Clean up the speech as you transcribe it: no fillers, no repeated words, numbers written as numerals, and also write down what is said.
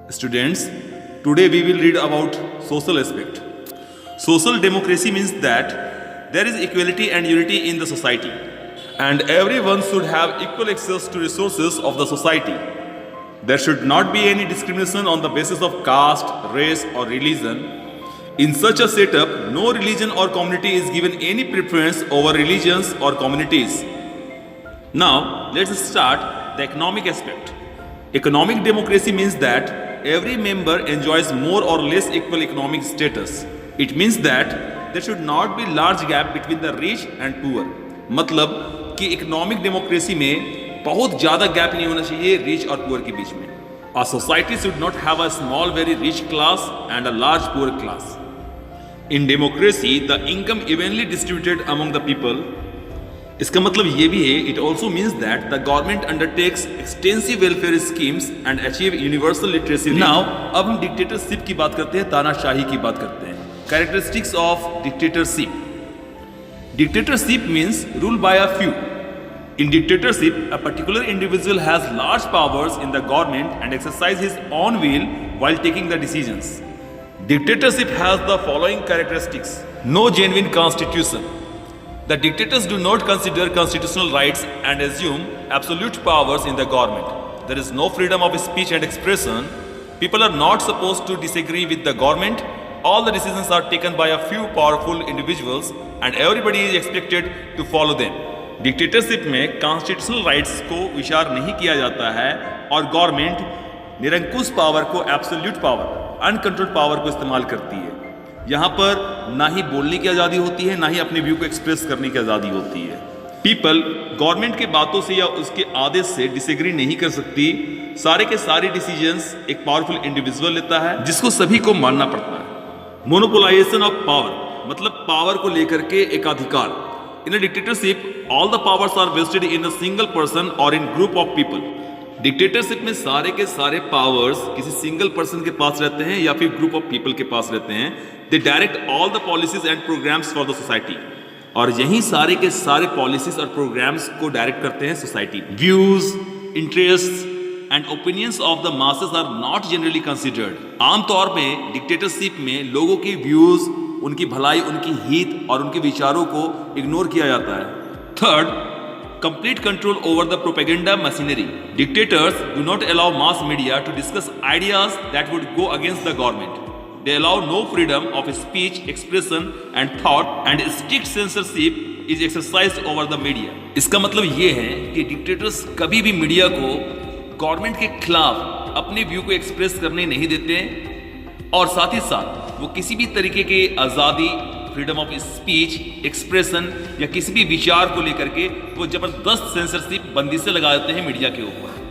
Students, today we will read about social aspect. Social democracy means that there is equality and unity in the society, and everyone should have equal access to resources of the society. There should not be any discrimination on the basis of caste, race, or religion. In such a setup, no religion or community is given any preference over religions or communities. Now, let's start the economic aspect. Economic democracy means that every member enjoys more or less equal economic status. It means that there should not be large gap between the rich and poor. मतलब कि economic democracy में बहुत ज़्यादा gap नहीं होना चाहिए rich और poor के बीच में. A society should not have a small very rich class and a large poor class. In democracy, the income evenly distributed among the people. इसका मतलब ये भी है, it also means that the government undertakes extensive welfare schemes and achieve universal literacy. Now, अब हम dictatorship की बात करते हैं, तानाशाही की बात करते हैं. Characteristics of dictatorship. Dictatorship means rule by a few. In dictatorship, a particular individual has large powers in the government and exercises his own will while taking the decisions. Dictatorship has the following characteristics. No genuine constitution. The dictators do not consider constitutional rights and assume absolute powers in the government. There is no freedom of speech and expression. People are not supposed to disagree with the government. All the decisions are taken by a few powerful individuals and everybody is expected to follow them. Dictatorship में constitutional rights को विचार नहीं किया जाता है और government निरंकुश power को एब्सोल्यूट पावर, अनकंट्रोल्ड पावर को इस्तेमाल करती है. यहाँ पर ना ही बोलने की आज़ादी होती है, ना ही अपने व्यू को एक्सप्रेस करने की आज़ादी होती है. पीपल गवर्नमेंट के बातों से या उसके आदेश से डिसएग्री नहीं कर सकती. सारे के सारे डिसीजंस एक पावरफुल इंडिविजुअल लेता है जिसको सभी को मानना पड़ता है. मोनोपोलाइजेशन ऑफ पावर मतलब पावर को लेकर के एकाधिकार. In a dictatorship all the powers are vested in a single person और in group of people. Dictatorship में सारे के सारे पावर्स किसी सिंगल पर्सन के पास रहते हैं या फिर ग्रुप ऑफ पीपल के पास रहते हैं. They direct all the policies and programmes for the society. और यही सारे के सारे पॉलिसीज और प्रोग्राम्स को डायरेक्ट करते हैं society. Views, interest and opinions of the masses are not generally considered. आमतौर पे डिक्टेटरशिप में लोगों की व्यूज, उनकी भलाई, उनकी हित और उनके विचारों को इग्नोर किया जाता है. Third, complete control over the propaganda machinery. Dictators do not allow mass media to discuss ideas that would go against the government. They allow no freedom of speech, expression and thought and strict censorship is exercised over the media. इसका मतलब ये है कि dictators कभी भी media को government के खिलाफ अपने व्यू को एक्सप्रेस करने नहीं देते और साथ ही साथ वो किसी भी तरीके के आज़ादी, फ्रीडम ऑफ स्पीच, एक्सप्रेशन या किसी भी विचार को लेकर के वो जबरदस्त सेंसरशिप बंदिशें लगा देते हैं मीडिया के ऊपर.